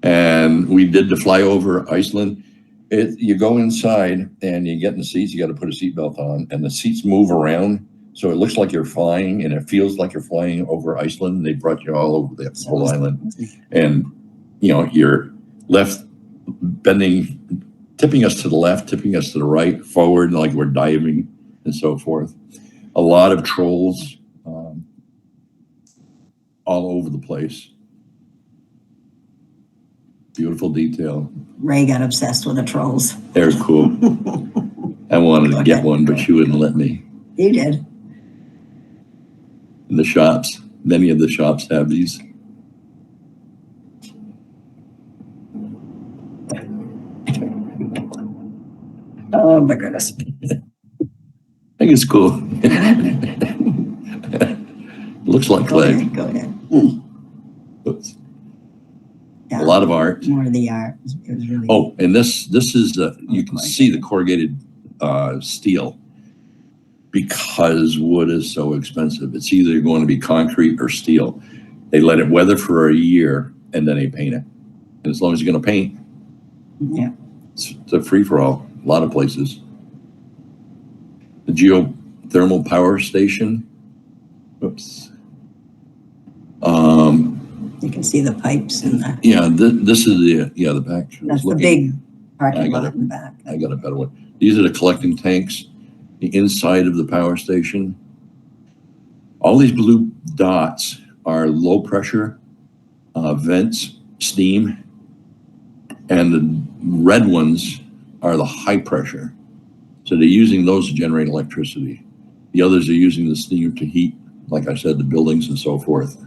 And we did the flyover Iceland. You go inside and you get in the seats, you got to put a seatbelt on, and the seats move around. So it looks like you're flying and it feels like you're flying over Iceland. They brought you all over the whole island. And, you're left bending, tipping us to the left, tipping us to the right, forward, like we're diving and so forth. A lot of trolls all over the place. Beautiful detail. Ray got obsessed with the trolls. They're cool. I wanted to get one, but she wouldn't let me. You did. In the shops, many of the shops have these. Oh my goodness. I think it's cool. Looks like clay. Go ahead. Oops. Yeah. A lot of art. More of the art. It was really. Oh, and this is you can see the corrugated steel, because wood is so expensive. It's either going to be concrete or steel. They let it weather for a year and then they paint it. And as long as you're going to paint, Yeah. it's a free for all. A lot of places. The geothermal power station. Oops. You can see the pipes and the. Yeah, this is the back. That's the big parking lot in the back. I got a better one. These are the collecting tanks, the inside of the power station. All these blue dots are low pressure vents, steam, and the red ones are the high pressure. So they're using those to generate electricity. The others are using the steam to heat, like I said, the buildings and so forth.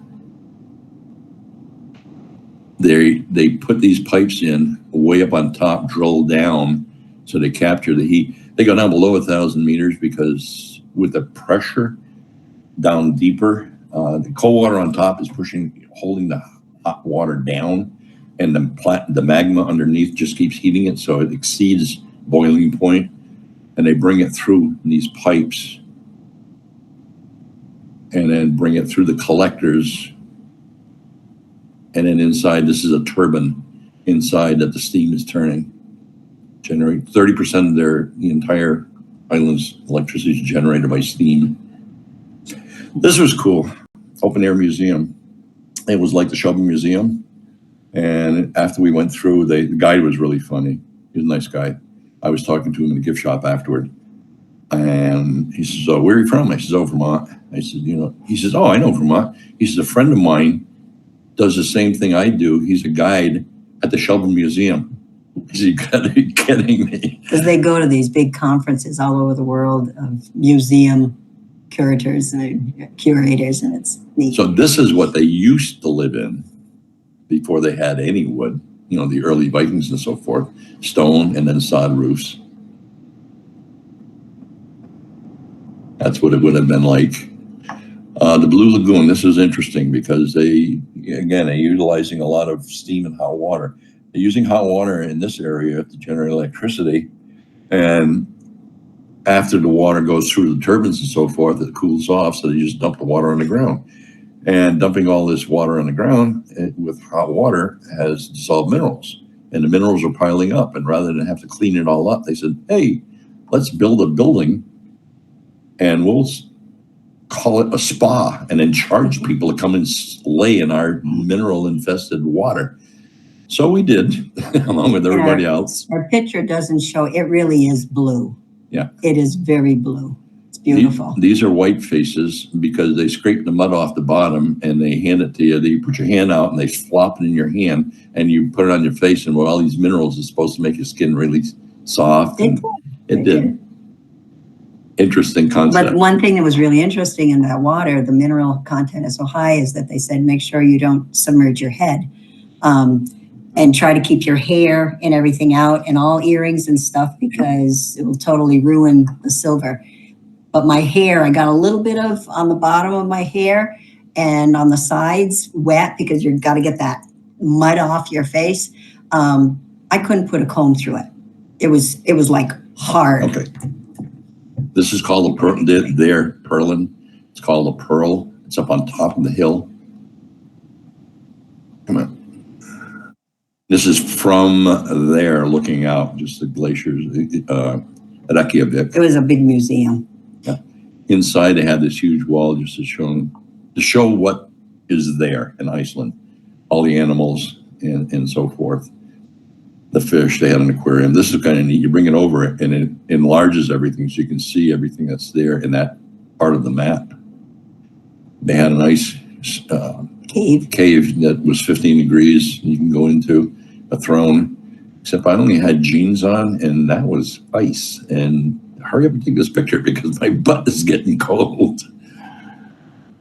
They put these pipes in way up on top, drill down, so they capture the heat. They go down below 1,000 meters because with the pressure down deeper, the cold water on top is holding the hot water down, and the magma underneath just keeps heating it, so it exceeds boiling point, and they bring it through these pipes and then bring it through the collectors. And then inside, this is a turbine inside that the steam is turning. Generate 30% of the entire island's electricity is generated by steam. This was cool. Open air museum. It was like the shopping museum. And after we went through, the guide was really funny. He was a nice guy. I was talking to him in the gift shop afterward. And he says, "Oh, where are you from?" I says, "Oh, Vermont." I said, he says, "Oh, I know Vermont." He says, "A friend of mine does the same thing I do. He's a guide at the Shelburne Museum." Is he kidding me? Because they go to these big conferences all over the world of museum curators and curators, and it's neat. So this is what they used to live in before they had any wood, the early Vikings and so forth, stone and then sod roofs. That's what it would have been like. The Blue Lagoon, this is interesting because they're utilizing a lot of steam and hot water. They're using hot water in this area to generate electricity. And after the water goes through the turbines and so forth, it cools off. So they just dump the water on the ground. And dumping all this water on the ground with hot water has dissolved minerals. And the minerals are piling up. And rather than have to clean it all up, they said, hey, let's build a building and we'll call it a spa and then charge people to come and lay in our mineral infested water. So we did, along with everybody else. Our picture doesn't show, it really is blue. Yeah. It is very blue. It's beautiful. These are white faces because they scrape the mud off the bottom and they hand it to you. You put your hand out and they flop it in your hand and you put it on your face, and all these minerals is supposed to make your skin really soft. It did. Interesting concept. But one thing that was really interesting in that water, the mineral content is so high, is that they said make sure you don't submerge your head, and try to keep your hair and everything out and all earrings and stuff, because it will totally ruin the silver. But my hair, I got a little bit of on the bottom of my hair and on the sides wet because you've got to get that mud off your face. I couldn't put a comb through it. It was like hard. Okay. This is called a pearl. They're purlin. It's called a pearl. It's up on top of the hill. Come on. This is from there looking out, just the glaciers at Reykjavik. It was a big museum. Yeah. Inside, they had this huge wall just to show what is there in Iceland, all the animals and so forth. The fish, they had an aquarium. This is kind of neat. You bring it over and it enlarges everything so you can see everything that's there in that part of the map. They had a nice cave that was 15 degrees you can go into, a throne, except I only had jeans on and that was ice. And hurry up and take this picture because my butt is getting cold.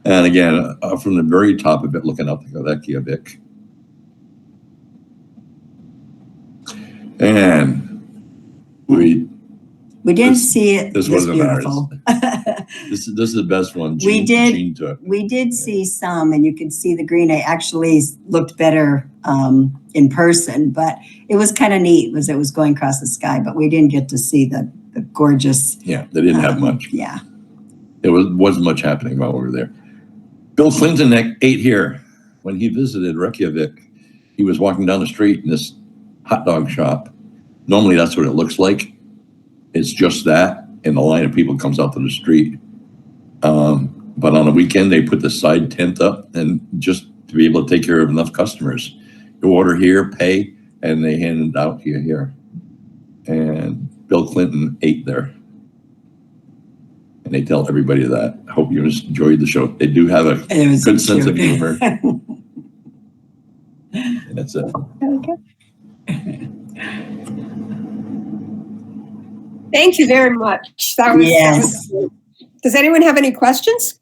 And again, from the very top of it, looking up to Reykjavik. And we didn't see it. This wasn't beautiful. This is the best one. Jean took. We did see some, and you could see the green. It actually looked better in person, but it was kind of neat as it was going across the sky. But we didn't get to see the gorgeous. Yeah, they didn't have much. Yeah, it wasn't much happening while we were there. Bill Clinton ate here when he visited Reykjavik. He was walking down the street in this hot dog shop. Normally, that's what it looks like. It's just that, and the line of people comes out to the street. But on a weekend, they put the side tent up, and just to be able to take care of enough customers. You order here, pay, and they hand it out to you here. And Bill Clinton ate there. And they tell everybody that. I hope you enjoyed the show. They do have a good sense of humor. And that's it. Okay. Thank you very much. That was great. Does anyone have any questions?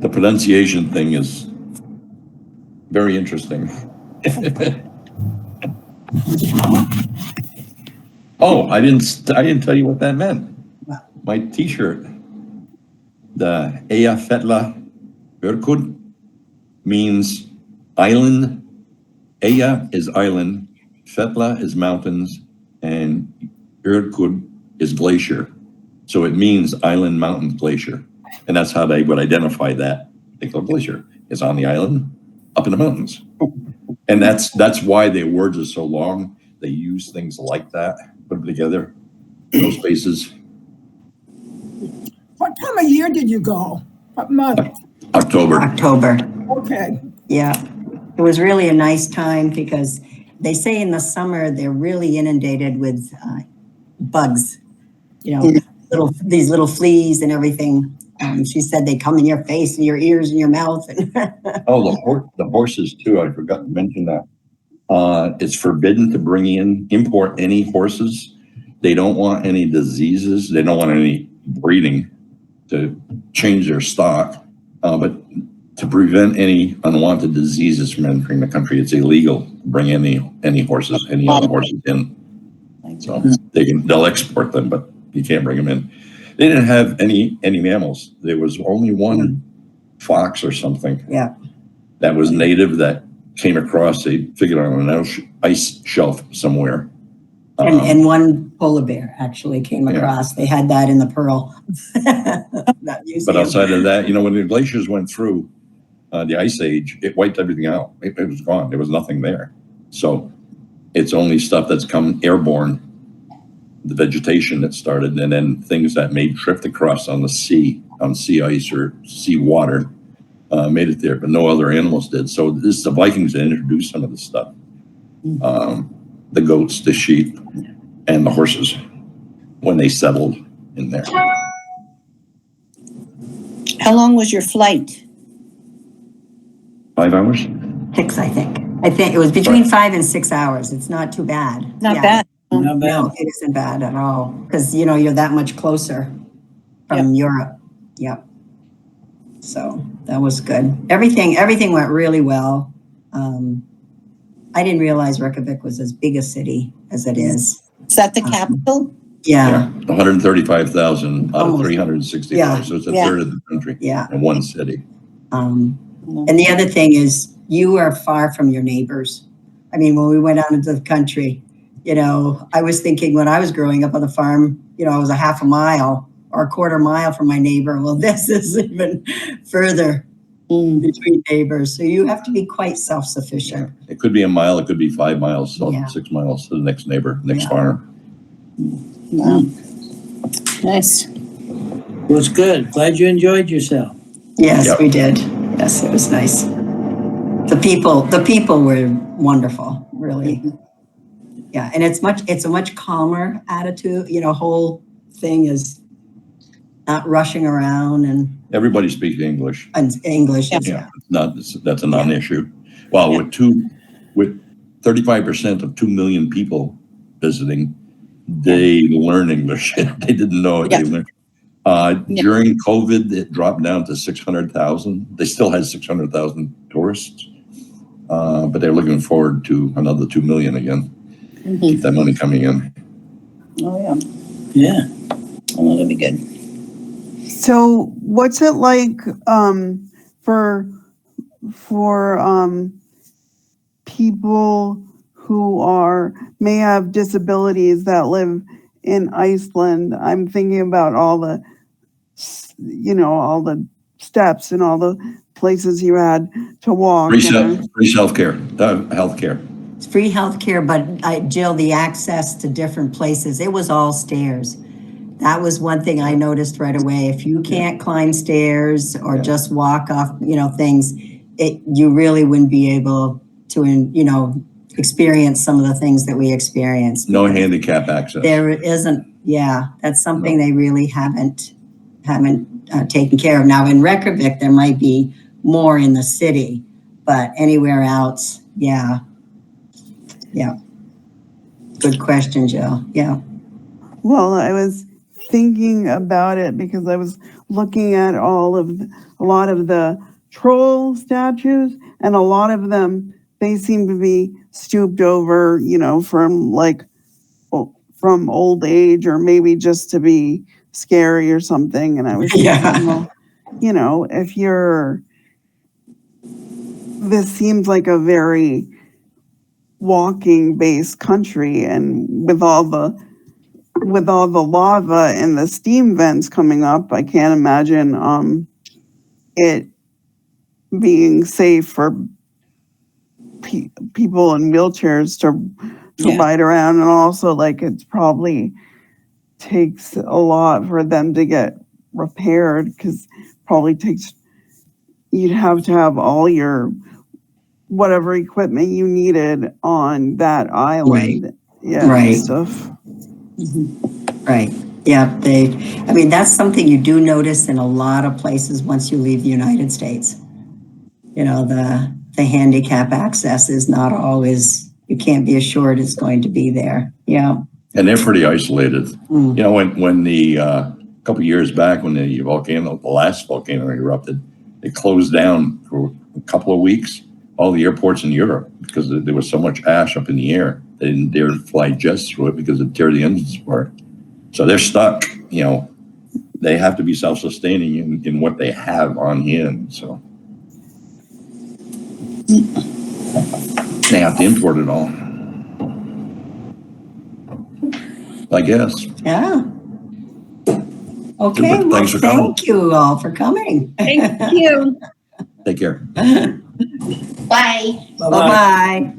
The pronunciation thing is very interesting. Oh, I didn't tell you what that meant. My T-shirt, the Eyja Fella Ørkud, means island. Eyja is island, Fella is mountains, and Ørkud is glacier. So it means island, mountains, glacier. And that's how they would identify that. They go, glacier is on the island, up in the mountains. And that's why their words are so long. They use things like that, put them together, no spaces. What time of year did you go? What month? October. October. Okay. Yeah. It was really a nice time because they say in the summer they're really inundated with bugs, these little fleas and everything. She said they come in your face and your ears and your mouth. And Oh, the horses too. I forgot to mention that. It's forbidden to import any horses. They don't want any diseases. They don't want any breeding to change their stock. But to prevent any unwanted diseases from entering the country, it's illegal to bring any horses, any other horses in. So they'll export them, but you can't bring them in. They didn't have any mammals. There was only one fox or something. Yeah. That was native that came across. They figured out on an ice shelf somewhere. And one polar bear actually came across. They had that in the Pearl. But outside of that, when the glaciers went through the ice age, it wiped everything out. It was gone. There was nothing there. So it's only stuff that's come airborne, the vegetation that started, and then things that may drift across on the sea, on sea ice or sea water, made it there, but no other animals did. So the Vikings that introduced some of this stuff. The goats, the sheep, and the horses when they settled in there. How long was your flight? 5 hours? 6, I think. I think it was between 5 and 6 hours. It's not too bad. Not bad. Not bad. No, it isn't bad at all because you're that much closer from Europe. Yep. So that was good. Everything went really well. I didn't realize Reykjavik was as big a city as it is. Is that the capital? Yeah. 135,000 out of 365. Yeah. So it's a third of the country in one city. And the other thing is you are far from your neighbors. I mean, when we went out into the country, I was thinking when I was growing up on the farm, I was a half a mile or a quarter mile from my neighbor. Well, this is even further between neighbors. So you have to be quite self-sufficient. It could be a mile, it could be 5 miles, so 6 miles to the next neighbor, next farm. Wow. Nice. Well, it's good. Glad you enjoyed yourself. Yes, we did. Yes, it was nice. The people were wonderful, really. Yeah, and it's a much calmer attitude. Whole thing is not rushing around and Everybody speaks English. English. That's a non-issue. Well, with 35% of 2 million people visiting, they learn English. They didn't know it. They learned. During COVID, it dropped down to 600,000. They still had 600,000 tourists, but they're looking forward to another 2 million again. Keep that money coming in. Oh, yeah. Yeah. Well, that'll be good. So what's it like for people who may have disabilities that live in Iceland? I'm thinking about all the steps and all the places you had to walk. Free healthcare. It's free healthcare, but Jill, the access to different places, it was all stairs. That was one thing I noticed right away. If you can't climb stairs or just walk off, things, you really wouldn't be able to, experience some of the things that we experienced. No handicap access. There isn't. Yeah, that's something they really haven't taken care of. Now in Reykjavik, there might be more in the city, but anywhere else, yeah. Good question, Jill. Yeah. Well, I was thinking about it because I was looking at a lot of the troll statues, and a lot of them, they seem to be stooped over, from old age, or maybe just to be scary or something. And I was thinking, well, this seems like a very walking based country, and with all the lava and the steam vents coming up, I can't imagine it being safe for people in wheelchairs to ride around. And also, it probably takes a lot for them to get repaired, because you'd have to have all your whatever equipment you needed on that island. Yeah, Right. stuff. Right. Yeah, I mean, that's something you do notice in a lot of places once you leave the United States. You know, the handicap access is not always, you can't be assured it's going to be there. Yeah. And they're pretty isolated. Mm. You know, when the couple of years back, when the last volcano erupted, it closed down for a couple of weeks, all the airports in Europe, because there was so much ash up in the air. They didn't dare to fly jets through it because it'd tear the engines apart. So they're stuck, you know, they have to be self-sustaining in what they have on hand. So they have to import it all, I guess. Yeah. Okay, well, Thanks for coming. thank you all for coming. Thank you. Take care. Bye. Bye-bye.